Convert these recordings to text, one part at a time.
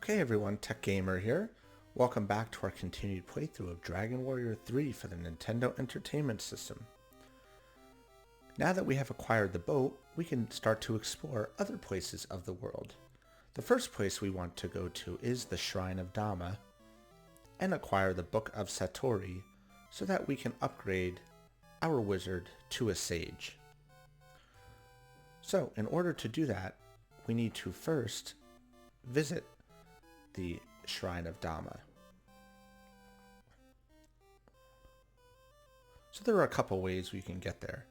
Okay everyone, Tech Gamer here. Welcome back to our continued playthrough of Dragon Warrior 3 for the Nintendo Entertainment System. Now that we have acquired the boat, we can start to explore other places of the world. The first place we want to go to is the Shrine of Dhama and acquire the Book of Satori so that we can upgrade our wizard to a sage. So in order to do that, we need to first visit the Shrine of Dhamma. So there are a couple ways we can get there.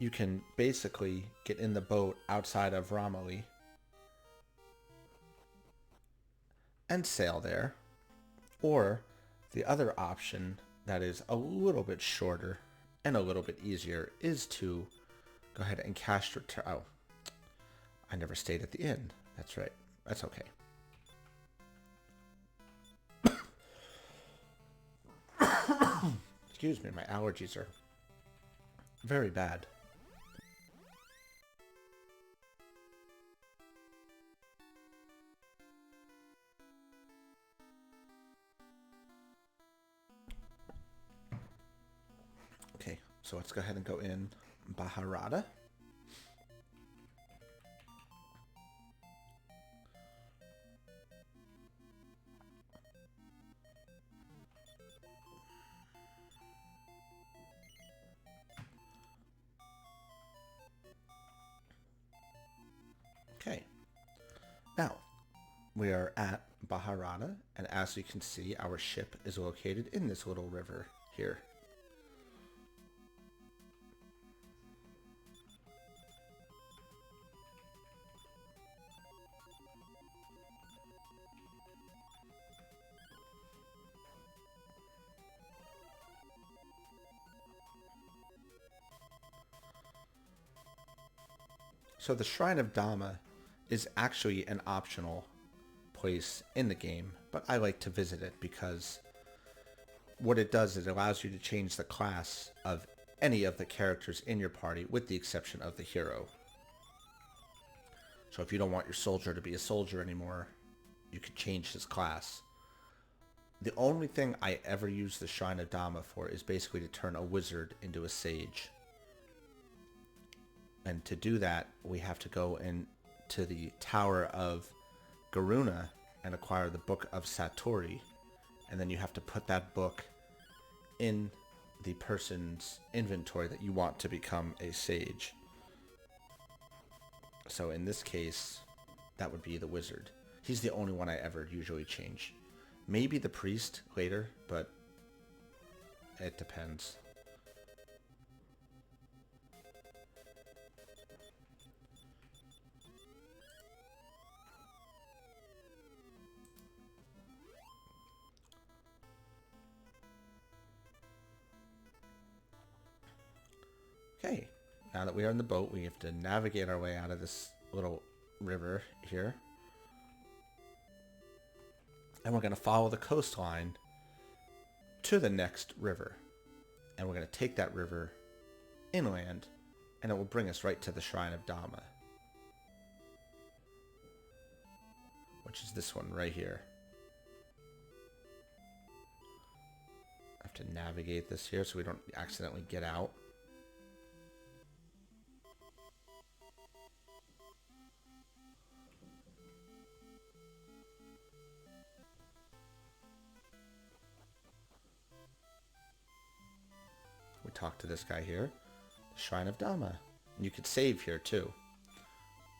You can basically get in the boat outside of Ramali and sail there. Or the other option that is a little bit shorter and a little bit easier is to go ahead and cast your... Oh, I never stayed at the inn. That's right. That's okay. Excuse me, my allergies are very bad. Okay, so let's go ahead and go in Baharada. Okay, now we are at Baharada, and as you can see, our ship is located in this little river here. So the Shrine of Dhamma is actually an optional place in the game, but I like to visit it because what it does is it allows you to change the class of any of the characters in your party with the exception of the hero. So if you don't want your soldier to be a soldier anymore, you can change his class. The only thing I ever use the Shrine of Dhamma for is basically to turn a wizard into a sage. And to do that, we have to go into the Tower of Garuna and acquire the Book of Satori. And then you have to put that book in the person's inventory that you want to become a sage. So in this case, that would be the wizard. He's the only one I ever usually change. Maybe the priest later, but it depends. Okay, now that we are in the boat, we have to navigate our way out of this little river here. And we're going to follow the coastline to the next river. And we're going to take that river inland, and it will bring us right to the Shrine of Dhamma, which is this one right here. I have to navigate this here so we don't accidentally get out. We talk to this guy here, the Shrine of Dhamma. And you could save here too,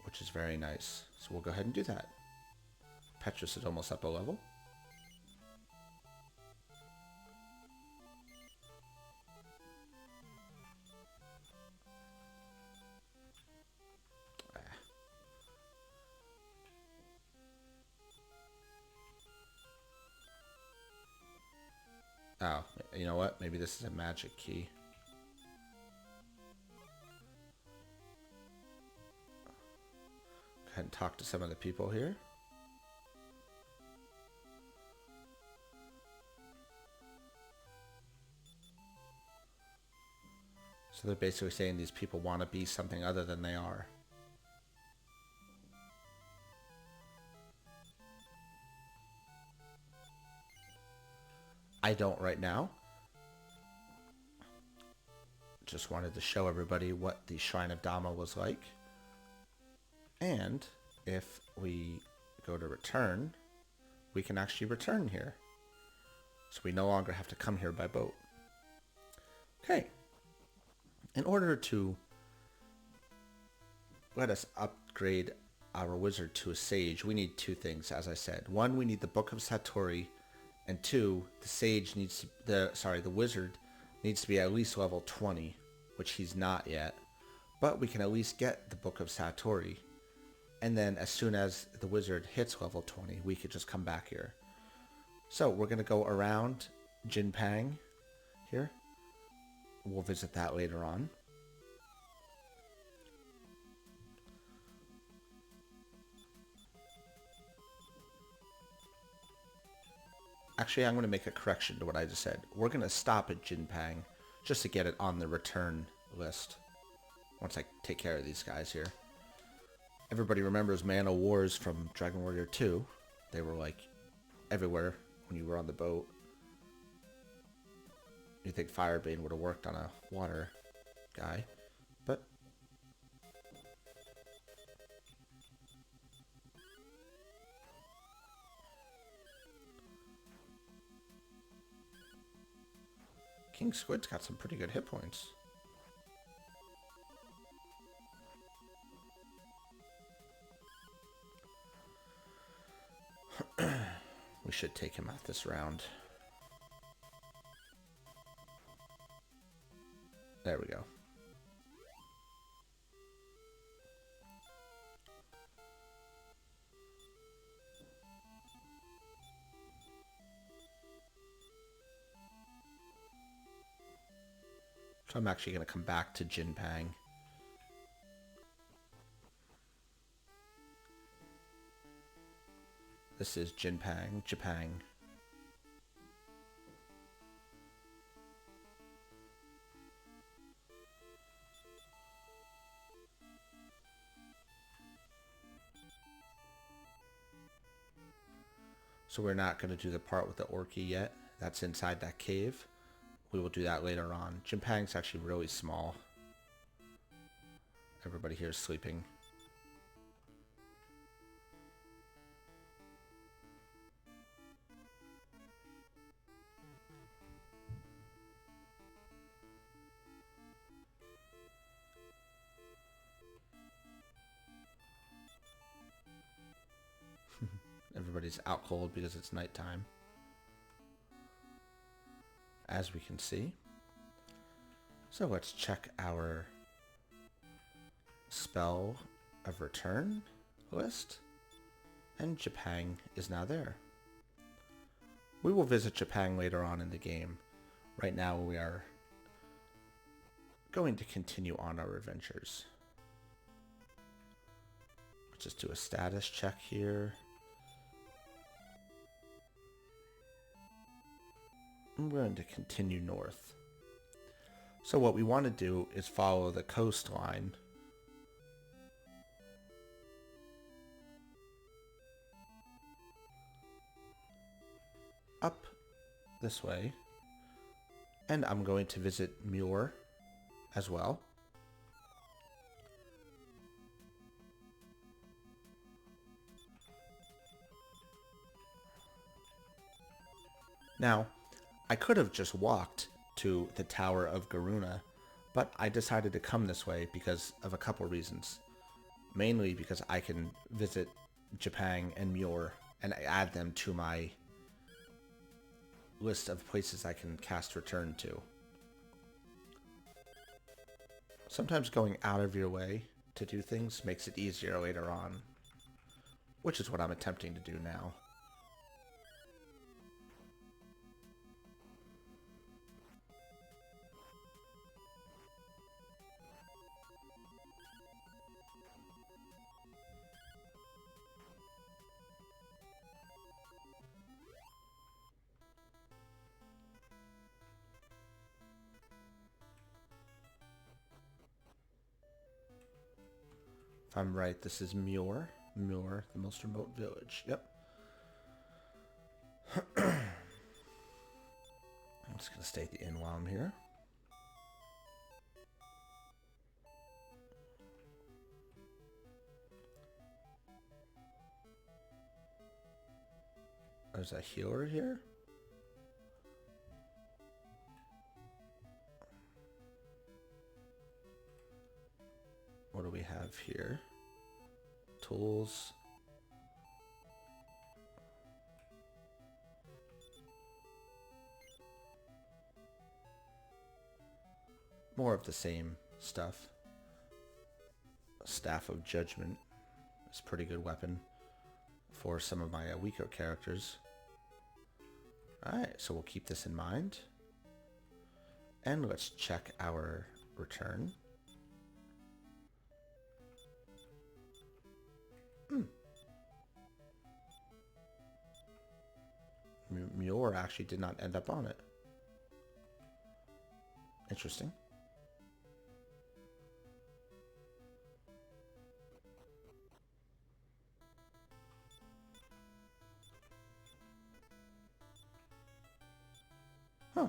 which is very nice. So we'll go ahead and do that. Petrus is almost up a level. Oh, you know what? Maybe this is a magic key. Go ahead and talk to some of the people here. So they're basically saying these people want to be something other than they are. I don't right now. Just wanted to show everybody what the Shrine of Dhamma was like. And if we go to return, we can actually return here. So we no longer have to come here by boat. Okay. In order to let us upgrade our wizard to a sage, we need two things, as I said. One, we need the Book of Satori, and two, the wizard needs to be at least level 20, which he's not yet. But we can at least get the Book of Satori, and then as soon as the wizard hits level 20, we could just come back here. So we're going to go around Jinpang here. We'll visit that later on. Actually, I'm going to make a correction to what I just said. We're going to stop at Jinpang just to get it on the return list once I take care of these guys here. Everybody remembers Man of Wars from Dragon Warrior 2. They were like everywhere when you were on the boat. You think Firebane would have worked on a water guy, but King Squid's got some pretty good hit points. We should take him out this round. There we go. So I'm actually going to come back to Jinpang. This is Jinpang, Japang. So we're not going to do the part with the Orky yet. That's inside that cave. We will do that later on. Jinpang's actually really small. Everybody here is sleeping. Everybody's out cold because it's nighttime, as we can see. So let's check our spell of return list, and Japang is now there. We will visit Japang later on in the game. Right now we are going to continue on our adventures. Let's just do a status check here. I'm going to continue north. So what we want to do is follow the coastline. Up this way. And I'm going to visit Muir as well. Now, I could have just walked to the Tower of Garuna, but I decided to come this way because of a couple reasons. Mainly because I can visit Japang and Muir and add them to my list of places I can cast return to. Sometimes going out of your way to do things makes it easier later on, which is what I'm attempting to do now. If I'm right, this is Muir. Muir, the most remote village. Yep. stay at the inn while I'm here. There's a healer here. What do we have here? Tools. More of the same stuff. Staff of Judgment is a pretty good weapon for some of my weaker characters. Alright, so we'll keep this in mind. And let's check our return. Muir actually did not end up on it. Interesting. Huh.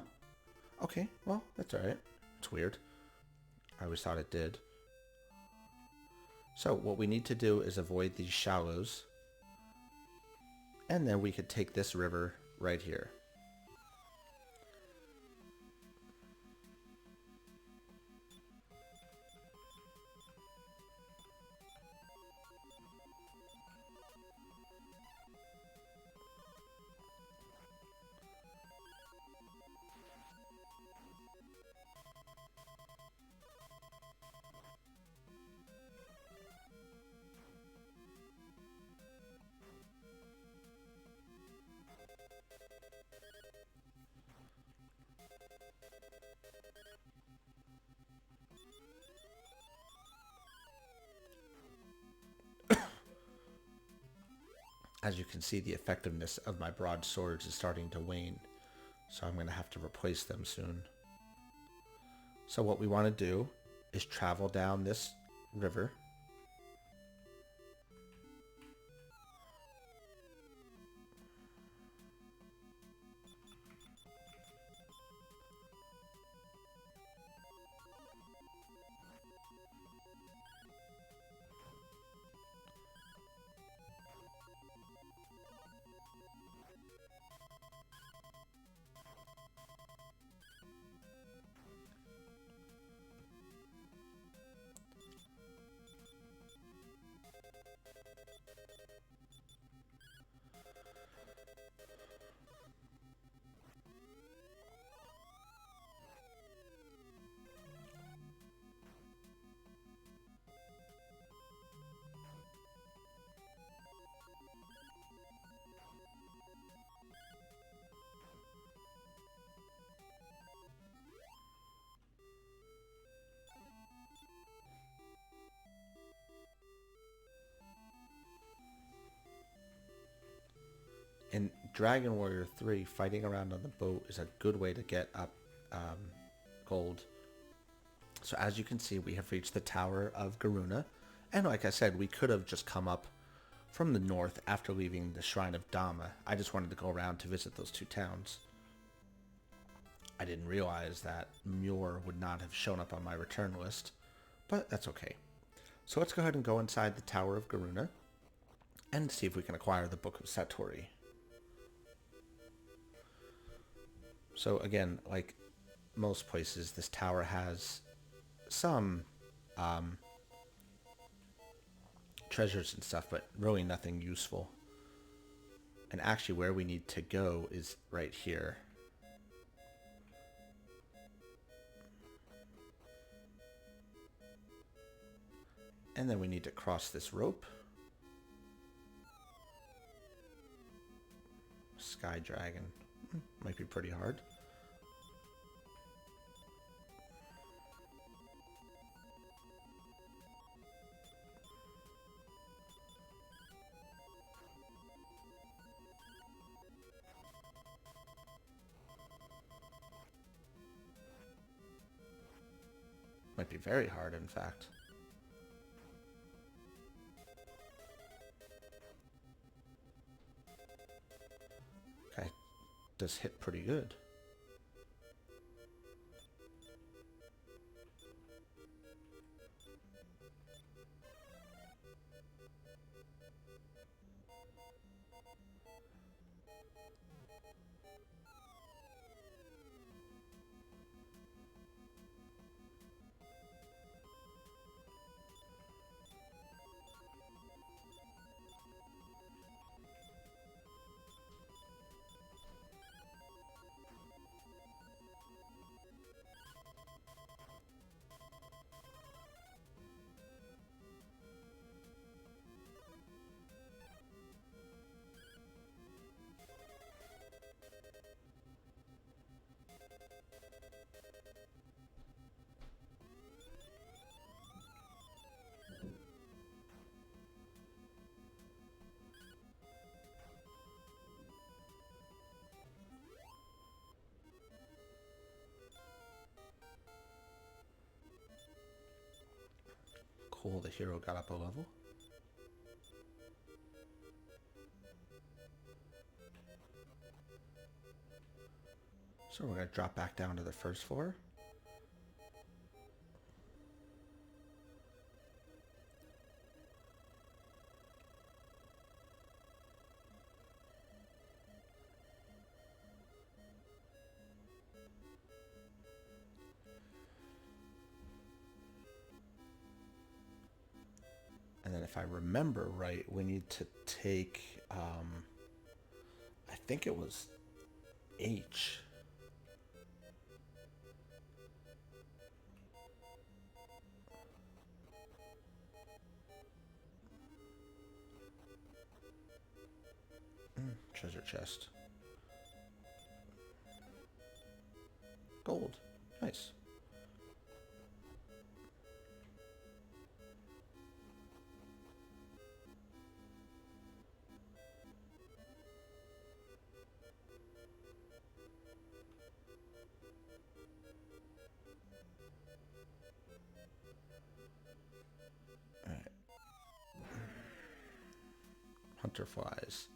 Okay, well, that's alright. It's weird. I always thought it did. So what we need to do is avoid these shallows. And then we could take this river right here. As you can see, the effectiveness of my broadswords is starting to wane, so I'm going to have to replace them soon. So what we want to do is travel down this river. In Dragon Warrior 3, fighting around on the boat is a good way to get up gold. So as you can see, we have reached the Tower of Garuna. And like I said, we could have just come up from the north after leaving the Shrine of Dhamma. I just wanted to go around to visit those two towns. I didn't realize that Muir would not have shown up on my return list, but that's okay. So let's go ahead and go inside the Tower of Garuna and see if we can acquire the Book of Satori. So again, like most places, this tower has some treasures and stuff, but really nothing useful. And actually where we need to go is right here. And then we need to cross this rope. Sky Dragon. Might be pretty hard. Might be very hard, in fact. Okay, does hit pretty good. Cool, the hero got up a level. So we're going to drop back down to the first floor. And then if I remember right, we need to take, I think it was H. Treasure chest. Gold. Nice. Alright. Hunter flies.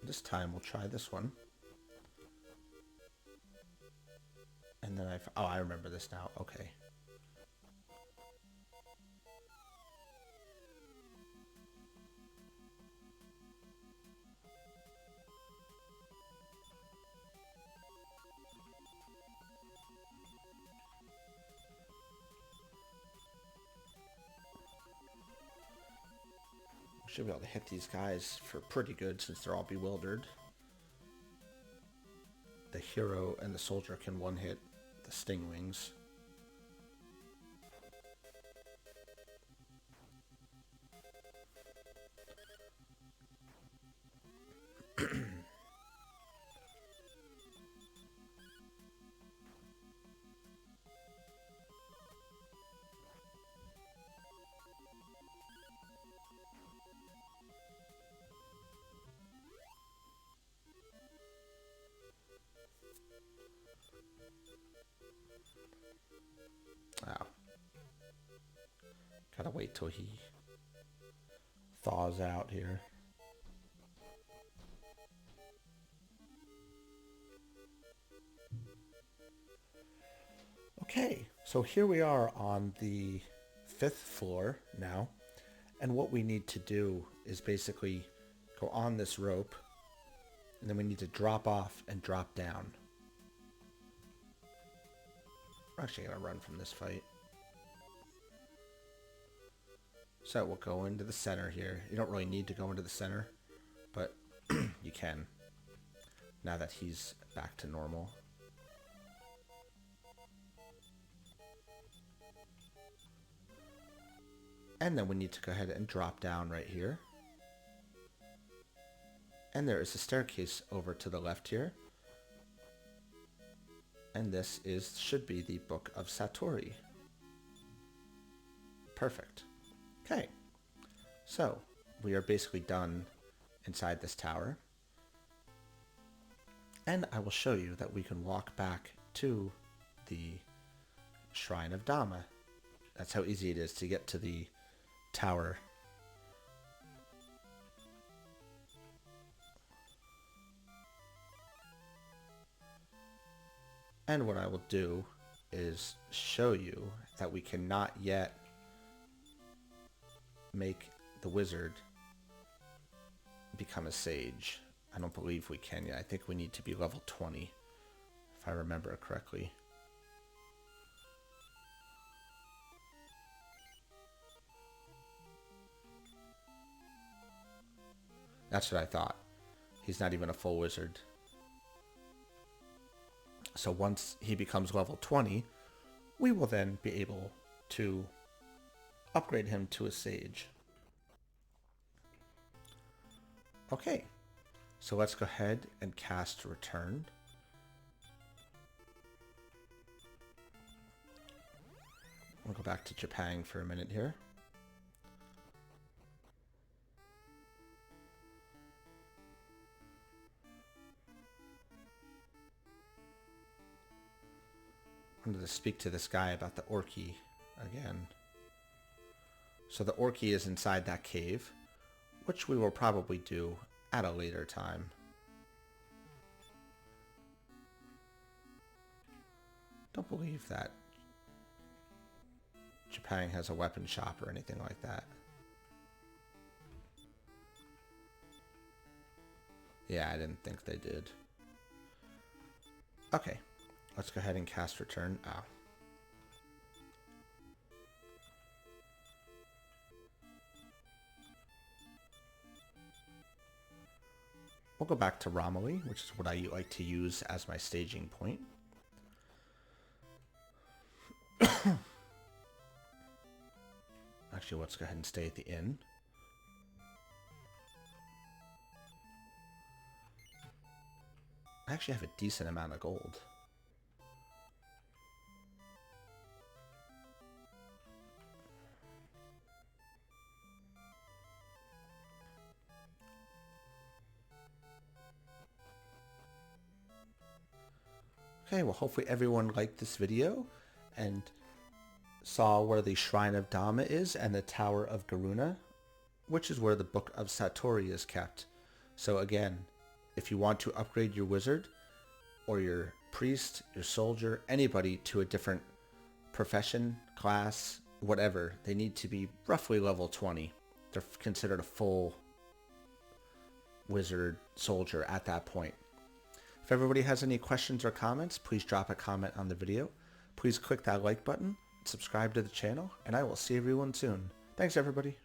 This time we'll try this one. And then oh, I remember this now. Okay. Should be able to hit these guys for pretty good since they're all bewildered. The hero and the soldier can one-hit the sting wings. Wow. Gotta wait till he thaws out here. Okay, so here we are on the 5th floor now. And what we need to do is basically go on this rope. And then we need to drop off and drop down. We're actually going to run from this fight. So we'll go into the center here. You don't really need to go into the center, but you can. Now that he's back to normal. And then we need to go ahead and drop down right here. And there is a staircase over to the left here. And this should be the Book of Satori. Perfect. Okay. So, we are basically done inside this tower. And I will show you that we can walk back to the Shrine of Dhamma. That's how easy it is to get to the tower. And what I will do is show you that we cannot yet make the wizard become a sage. I don't believe we can yet. I think we need to be level 20, if I remember correctly. That's what I thought. He's not even a full wizard. So once he becomes level 20, we will then be able to upgrade him to a sage. Okay, so let's go ahead and cast Return. We'll go back to Japan for a minute here. I wanted to speak to this guy about the Orky again. So the Orky is inside that cave, which we will probably do at a later time. Don't believe that Japan has a weapon shop or anything like that. Yeah, I didn't think they did. Okay, let's go ahead and cast return. Ow. We'll go back to Romilly, which is what I like to use as my staging point. Actually, let's go ahead and stay at the inn. I actually have a decent amount of gold. Okay, well hopefully everyone liked this video and saw where the Shrine of Dhamma is and the Tower of Garuna, which is where the Book of Satori is kept. So again, if you want to upgrade your wizard or your priest, your soldier, anybody to a different profession, class, whatever, they need to be roughly level 20. They're considered a full wizard soldier at that point. If everybody has any questions or comments, please drop a comment on the video. Please click that like button, subscribe to the channel, and I will see everyone soon. Thanks, everybody.